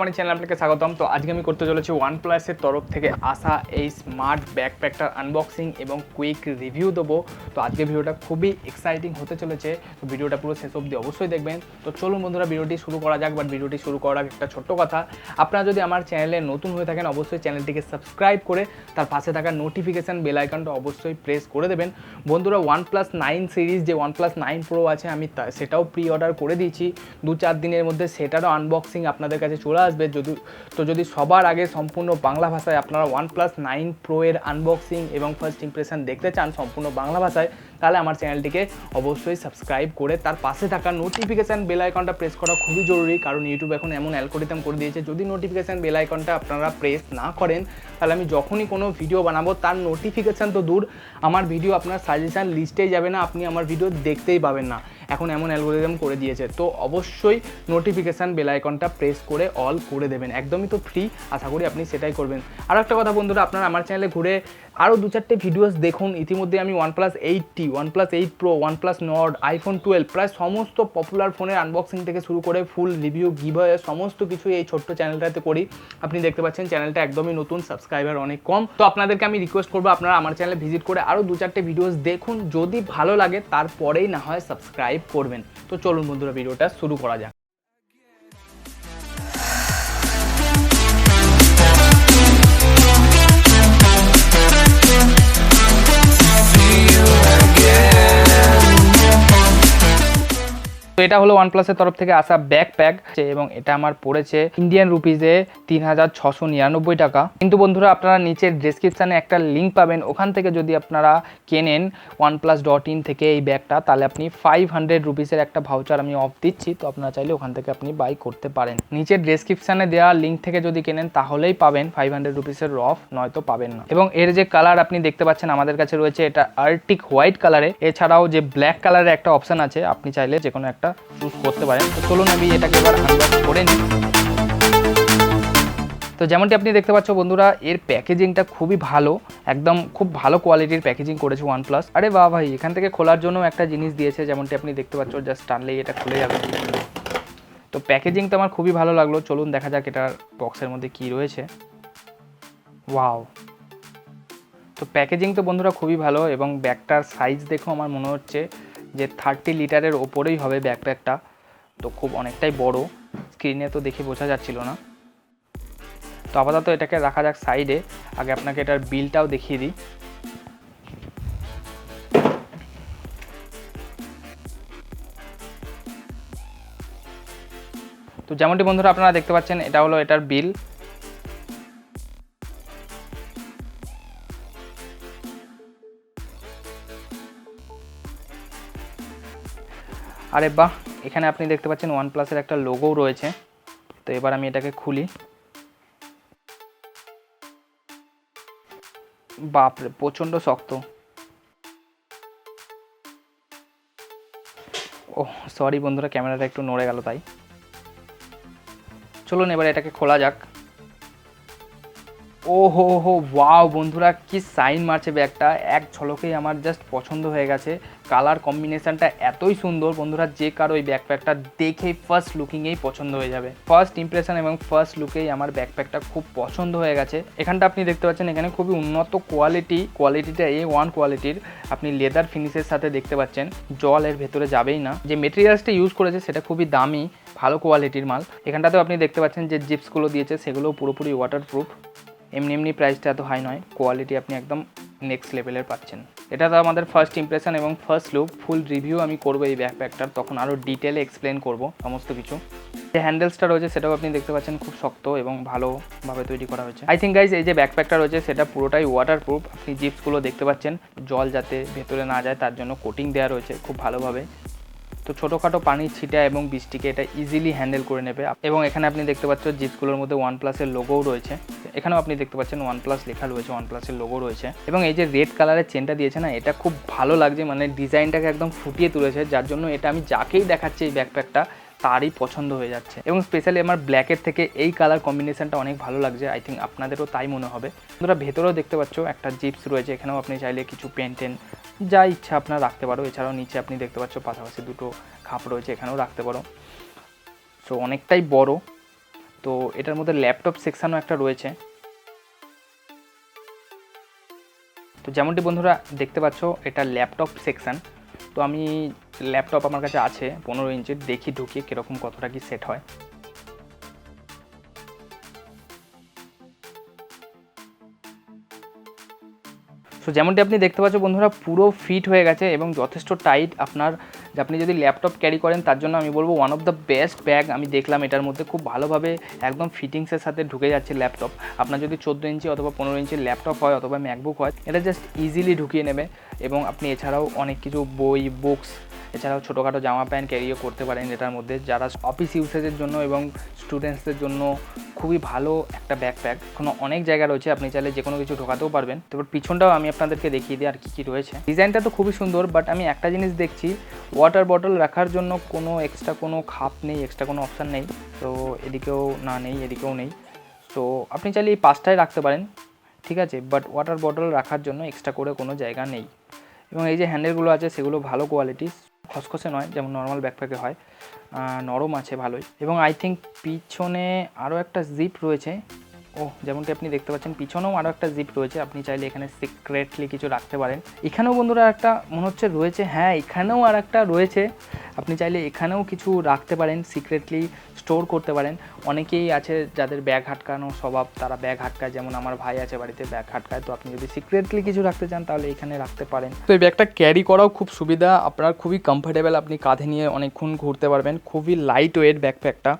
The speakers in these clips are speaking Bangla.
মাই চ্যানেল আপনাকে স্বাগতম। তো আজকে আমি করতে চলেছি ওয়ানপ্লাসের তরফ থেকে আসা এই স্মার্ট ব্যাকপ্যাকটার আনবক্সিং এবং কুইক রিভিউ দেবো। তো আজকে ভিডিওটা খুবই এক্সাইটিং হতে চলেছে, তো ভিডিওটা পুরো শেষ অবধি অবশ্যই দেখবেন। তো চলুন বন্ধুরা ভিডিওটি শুরু করা যাক। বাট ভিডিওটি শুরু করার আগে একটা ছোট্ট কথা, আপনারা যদি আমার চ্যানেলে নতুন হয়ে থাকেন অবশ্যই চ্যানেলটিকে সাবস্ক্রাইব করে তার পাশে থাকা নোটিফিকেশান বেল আইকনটা অবশ্যই প্রেস করে দেবেন। বন্ধুরা OnePlus 9 সিরিজ যে OnePlus 9 Pro আছে আমি সেটাও প্রি অর্ডার করে দিয়েছি, 2-4 দিনের মধ্যে সেটারও আনবক্সিং আপনাদের কাছে চলে আসবে। যদি সবার আগে সম্পূর্ণ বাংলা ভাষায় আপনারা OnePlus 9 Pro এর আনবক্সিং এবং ফার্স্ট ইমপ্রেশন দেখতে চান সম্পূর্ণ বাংলা ভাষায়, তাহলে আমার চ্যানেলটিকে অবশ্যই সাবস্ক্রাইব করে তার পাশে থাকা নোটিফিকেশান বেল আইকনটা প্রেস করা খুবই জরুরি। কারণ ইউটিউব এখন এমন অ্যালগরিদম করে দিয়েছে, যদি নোটিফিকেশান বেল আইকনটা আপনারা প্রেস না করেন তাহলে আমি যখনই কোনো ভিডিও বানাবো তার নোটিফিকেশান তো দূর, আমার ভিডিও আপনার সাজেশান লিস্টেই যাবে না, আপনি আমার ভিডিও দেখতেই পাবেন না। এখন এমন অ্যালগরিদম করে দিয়েছে, তো অবশ্যই নোটিফিকেশান বেল আইকনটা প্রেস করে অল করে দেবেন, একদমই তো ফ্রি, আশা করি আপনি সেটাই করবেন। আর একটা কথা বন্ধুরা, আপনারা আমার চ্যানেলে ঘুরে আরও 2-4টে ভিডিওস দেখুন। ইতিমধ্যে আমি OnePlus 8T, OnePlus 8 Pro, OnePlus Nord, iPhone 12 প্রায় সমস্ত পপুলার ফোনের আনবক্সিং থেকে শুরু করে ফুল রিভিউ গিভওয়ে সমস্ত কিছু এই ছোট্ট চ্যানেলটাতে করি। আপনি দেখতে পাচ্ছেন চ্যানেলটা একদমই নতুন, সাবস্ক্রাইবার অনেক কম। তো আপনাদেরকে আমি রিকোয়েস্ট করবো আপনারা আমার চ্যানেলে ভিজিট করে আরও 2-4টে ভিডিওস দেখুন, যদি ভালো লাগে তারপরেই না হয় সাবস্ক্রাইব করবেন। তো চলুন বন্ধুরা ভিডিওটা শুরু করা যাক। তো এটা হলো OnePlus-এর তরফ থেকে আসা ব্যাকপ্যাক এবং এটা আমার পড়েছে ইন্ডিয়ান রুপিজে 3699 টাকা। কিন্তু বন্ধুরা আপনারা নিচের ডেসক্রিপশানে একটা লিঙ্ক পাবেন, ওখান থেকে যদি আপনারা কেনেন oneplus.in থেকে এই ব্যাগটা, তাহলে আপনি 500 রুপিসের একটা ভাউচার আমি অফ দিচ্ছি। তো আপনারা চাইলে ওখান থেকে আপনি বাই করতে পারেন। নিচের ডেসক্রিপশানে দেওয়া লিঙ্ক থেকে যদি কেনেন তাহলেই পাবেন 500 রুপিসের অফ, নয়তো পাবেন না। এবং এর যে কালার আপনি দেখতে পাচ্ছেন আমাদের কাছে রয়েছে এটা আর্টিক হোয়াইট কালারে, এছাড়াও যে ব্ল্যাক কালারের একটা অপশান আছে, আপনি চাইলে যে কোনো একটা চুজ করতে পারেন। তো চলুন আমি এটাকে এবার আনবক্স করে নিই। তো যেমনটি আপনি দেখতে পাচ্ছ বন্ধুরা, এর প্যাকেজিংটা খুবই ভালো, একদম খুব ভালো কোয়ালিটির প্যাকেজিং করেছে OnePlus। আরে বাহ ভাই, এখান থেকে খোলার জন্য একটা জিনিস দিয়েছে, যেমনটি আপনি দেখতে পাচ্ছ জাস্ট টানলেই এটা খুলে যাবে। তো প্যাকেজিং তো আমার খুবই ভালো লাগলো। চলুন দেখা যাক এটার বক্সের মধ্যে কি রয়েছে। ওয়াও, তো প্যাকেজিং তো বন্ধুরা খুবই ভালো এবং ব্যাগটার সাইজ দেখো আমার মনে হচ্ছে যে 30 লিটারের ওপরেই হবে ব্যাকপ্যাকটা। তো খুব অনেকটাই বড়, স্ক্রিনে তো দেখে বোঝা যাচ্ছিল না। তো আপাতত এটাকে রাখা যাক সাইডে, আগে আপনাকে এটার বিলটাও দেখিয়ে দিই। তো যেমনটি বন্ধুরা আপনারা দেখতে পাচ্ছেন এটা হলো এটার বিল। আরে বাহ, এখানে আপনি দেখতে পাচ্ছেন OnePlus-এর একটা লোগোও রয়েছে। তো এবার আমি এটাকে খুলি। বাপরে, প্রচণ্ড শক্ত। ও সরি বন্ধুরা, ক্যামেরাটা একটু নড়ে গেল তাই। চলুন এবার এটাকে খোলা যাক। ও হো হো, ওয়াও বন্ধুরা, কি সাইন মারছে ব্যাগটা, এক ঝলকেই আমার জাস্ট পছন্দ হয়ে গেছে। কালার কম্বিনেশনটা এতই সুন্দর বন্ধুরা, যে কারো এই ব্যাকপ্যাকটা দেখেই ফার্স্ট লুকিংয়েই পছন্দ হয়ে যাবে। ফার্স্ট ইমপ্রেশন এবং ফার্স্ট লুকেই আমার ব্যাকপ্যাকটা খুব পছন্দ হয়ে গেছে। এখানটা আপনি দেখতে পাচ্ছেন এখানে খুবই উন্নত কোয়ালিটিটা A1 কোয়ালিটির, আপনি লেদার ফিনিশের সাথে দেখতে পাচ্ছেন, জল এর ভেতরে যাবেই না। যে মেটেরিয়ালসটা ইউজ করেছে সেটা খুবই দামি, ভালো কোয়ালিটির মাল। এখানটাতেও আপনি দেখতে পাচ্ছেন যে জিপসগুলো দিয়েছে সেগুলোও পুরোপুরি ওয়াটারপ্রুফ। এমনি প্রাইসটা এত হাই নয়, কোয়ালিটি আপনি একদম নেক্সট লেভেলের পাচ্ছেন। এটা তো আমাদের ফার্স্ট ইমপ্রেশন এবং ফার্স্ট লুক। ফুল রিভিউ আমি করবো এই ব্যাকপ্যাকটার, তখন আরও ডিটেলে এক্সপ্লেন করব সমস্ত কিছু। যে হ্যান্ডেলসটা রয়েছে সেটাও আপনি দেখতে পাচ্ছেন খুব শক্ত এবং ভালোভাবে তৈরি করা হয়েছে। আই থিঙ্ক গাইজ এই যে ব্যাকপ্যাকটা রয়েছে সেটা পুরোটাই ওয়াটারপ্রুফ। আপনি জিপসগুলো দেখতে পাচ্ছেন, জল যাতে ভেতরে না যায় তার জন্য কোটিং দেওয়া রয়েছে খুব ভালোভাবে। তো ছোটোখাটো পানির ছিটা এবং বৃষ্টিকে এটা ইজিলি হ্যান্ডেল করে নেবে। এবং এখানে আপনি দেখতে পাচ্ছেন জিপসগুলোর মধ্যে OnePlus-এর লোগোও রয়েছে, এখানেও আপনি দেখতে পাচ্ছেন OnePlus লেখা রয়েছে, OnePlus-এর লোগো রয়েছে। এবং এই যে রেড কালারের চেনটা দিয়েছে না, এটা খুব ভালো লাগছে, মানে ডিজাইনটাকে একদম ফুটিয়ে তুলেছে, যার জন্য এটা আমি যাকেই দেখাচ্ছি এই ব্যাকপ্যাকটা তারই পছন্দ হয়ে যাচ্ছে। এবং স্পেশালি আমার ব্ল্যাকের থেকে এই কালার কম্বিনেশনটা অনেক ভালো লাগছে, আই থিঙ্ক আপনাদেরও তাই মনে হবে। তোমরা ভেতরেও দেখতে পাচ্ছ একটা জিপস রয়েছে, এখানেও আপনি চাইলে কিছু পেন যা ইচ্ছা আপনার রাখতে পারো। এছাড়াও নিচে আপনি দেখতে পাচ্ছ পাশাপাশি দুটো খাপ রয়েছে, এখানেও রাখতে পারো। সো অনেকটাই বড়, তো এটার মধ্যে ল্যাপটপ সেকশানও একটা রয়েছে। তো যেমনটি বন্ধুরা দেখতে পাচ্ছ এটা ল্যাপটপ সেকশান। তো আমি ল্যাপটপ আমার কাছে আছে 15 ইঞ্চির, দেখি ঢুকিয়ে কীরকম কতটা কি সেট হয়। সো যেমনটি আপনি দেখতে পাচ্ছ বন্ধুরা পুরো ফিট হয়ে গেছে এবং যথেষ্ট টাইট। আপনি যদি ল্যাপটপ ক্যারি করেন তার জন্য আমি বলবো one of the best bag. আমি দেখলাম এটার মধ্যে খুব ভালোভাবে একদম ফিটিংসের সাথে ঢুকে যাচ্ছে ল্যাপটপ। আপনার যদি 14 ইঞ্চি অথবা 15 ইঞ্চির ল্যাপটপ হয় অথবা ম্যাকবুক হয়, এটা জাস্ট ইজিলি ঢুকিয়ে নেবে এবং আপনি এছাড়াও অনেক কিছু বই, বুকস, এছাড়াও ছোটোখাটো জামা প্যান্ট ক্যারিও করতে পারেন এটার মধ্যে, যারা অফিস ইউসেজের জন্য এবং স্টুডেন্টসদের জন্য খুবই ভালো একটা ব্যাকপ্যাক। এখনো অনেক জায়গা রয়েছে, আপনি চাইলে যে কোনো কিছু ঢোকাতেও পারবেন। তারপর পিছনটাও আমি আপনাদেরকে দেখিয়ে দিই আর কী রয়েছে। ডিজাইনটা তো খুবই সুন্দর, বাট আমি একটা জিনিস দেখছি ওয়াটার বটল রাখার জন্য কোনো এক্সট্রা কোনো খাপ নেই, এক্সট্রা কোনো অপশান নেই। তো এদিকেও না নেই, এদিকেও নেই। তো আপনি চাইলে এই পাশটায় রাখতে পারেন, ঠিক আছে, বাট ওয়াটার বটল রাখার জন্য এক্সট্রা করে কোনো জায়গা নেই। এবং এই যে হ্যান্ডেলগুলো আছে সেগুলো ভালো কোয়ালিটির, খসখসে নয় যেমন নর্মাল ব্যাকপ্যাকে হয়, নরম আছে ভালোই। এবং আই থিঙ্ক পিছনে আরও একটা জিপ রয়েছে। যেমনটি আপনি দেখতে পাচ্ছেন পিছনেও আরও একটা জিপ রয়েছে, আপনি চাইলে এখানে সিক্রেটলি কিছু রাখতে পারেন। এখানেও বন্ধুরা একটা মনে হচ্ছে রয়েছে, হ্যাঁ এখানেও আর একটা রয়েছে, আপনি চাইলে এখানেও কিছু রাখতে পারেন, সিক্রেটলি স্টোর করতে পারেন। অনেকেই আছে যাদের ব্যাগ হাটকানো স্বভাব, তারা ব্যাগ হাটকায়, যেমন আমার ভাই আছে বাড়িতে ব্যাগ হাটকায়। তো আপনি যদি সিক্রেটলি কিছু রাখতে চান তাহলে এখানে রাখতে পারেন। তো এই ব্যাগটা ক্যারি করাও খুব সুবিধা, আপনার খুবই কমফোর্টেবল, আপনি কাঁধে নিয়ে অনেকক্ষণ ঘুরতে পারবেন। খুবই লাইট ওয়েট ব্যাকপ্যাকটা,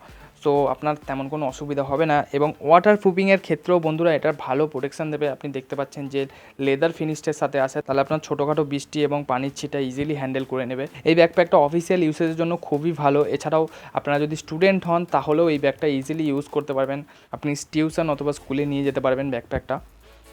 সো আপনার তেমন কোনো অসুবিধা হবে না। এবং ওয়াটার প্রুফিংয়ের ক্ষেত্রেও বন্ধুরা এটার ভালো প্রোটেকশান দেবে। আপনি দেখতে পাচ্ছেন যে লেদার ফিনিশটের সাথে আসে, তাহলে আপনার ছোটোখাটো বৃষ্টি এবং পানির ছিটা ইজিলি হ্যান্ডেল করে নেবে। এই ব্যাকপ্যাকটা অফিসিয়াল ইউসেজের জন্য খুবই ভালো। এছাড়াও আপনারা যদি স্টুডেন্ট হন তাহলেও এই ব্যাগটা ইজিলি ইউজ করতে পারবেন, আপনি টিউশন অথবা স্কুলে নিয়ে যেতে পারবেন ব্যাকপ্যাকটা।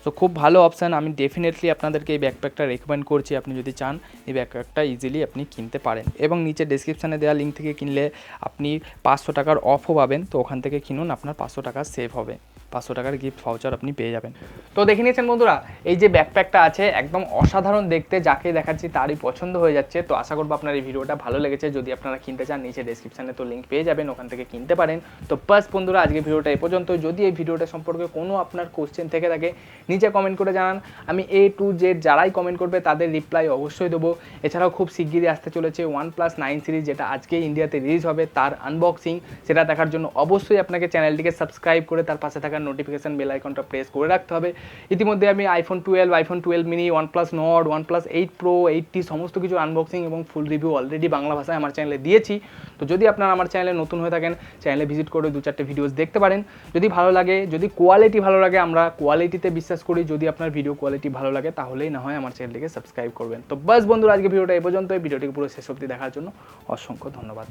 তো খুব ভালো অপশান, আমি ডেফিনেটলি আপনাদেরকে এই ব্যাকপ্যাকটা রেকমেন্ড করছি। আপনি যদি চান এই ব্যাকপ্যাকটা ইজিলি আপনি কিনতে পারেন। এবং নিচে ডেসক্রিপশানে দেওয়া লিঙ্ক থেকে কিনলে আপনি 500 টাকার অফও পাবেন। তো ওখান থেকে কিনুন, আপনার 500 টাকা সেভ হবে, 500 টাকার গিফট ভাউচার আপনি পেয়ে যাবেন। তো দেখে নিয়েছেন বন্ধুরা এই যে ব্যাকপ্যাকটা আছে, একদম অসাধারণ দেখতে, যাকে দেখাচ্ছি তারই পছন্দ হয়ে যাচ্ছে। তো আশা করবো আপনার এই ভিডিওটা ভালো লেগেছে। যদি আপনারা কিনতে চান নিচে ডেসক্রিপশানে তো লিঙ্ক পেয়ে যাবেন, ওখান থেকে কিনতে পারেন। তো বাস বন্ধুরা আজকে ভিডিওটা এই পর্যন্ত। যদি এই ভিডিওটা সম্পর্কে কোনো আপনার কোশ্চেন থেকে থাকে নিচে কমেন্ট করে জানান, আমি A to Z যারাই কমেন্ট করবে তাদের রিপ্লাই অবশ্যই দেবো। এছাড়াও খুব শিগগিরই আসতে চলেছে OnePlus 9 সিরিজ, যেটা আজকেই ইন্ডিয়াতে রিলিজ হবে, তার আনবক্সিং। সেটা দেখার জন্য অবশ্যই আপনাকে চ্যানেলটিকে সাবস্ক্রাইব করে তার পাশে থাকা নোটিফিকেশন বেল আইকনটা প্রেস করে রাখতে হবে। ইতিমধ্যে আমি iPhone 12 mini, OnePlus Nord, OnePlus 8 Pro, 8T সমস্ত কিছু আনবক্সিং এবং ফুল রিভিউ অলরেডি বাংলা ভাষায় আমার চ্যানেলে দিয়েছি। তো যদি আপনারা আমার চ্যানেলে নতুন হয়ে থাকেন চ্যানেলে ভিজিট করে 2-4টে ভিডিওস দেখতে পারেন। যদি ভালো লাগে, যদি কোয়ালিটি ভালো লাগে, আমরা কোয়ালিটিতে বিশ্বাস করি, যদি আপনার ভিডিও কোয়ালিটি ভালো লাগে তাহলেই না হয় আমার চ্যানেলটিকে সাবস্ক্রাইব করবেন। তো বাস বন্ধুরা আজকে ভিডিওটা এই পর্যন্ত। এই ভিডিওটিকে পুরো শেষ অবধি দেখার জন্য অসংখ্য ধন্যবাদ।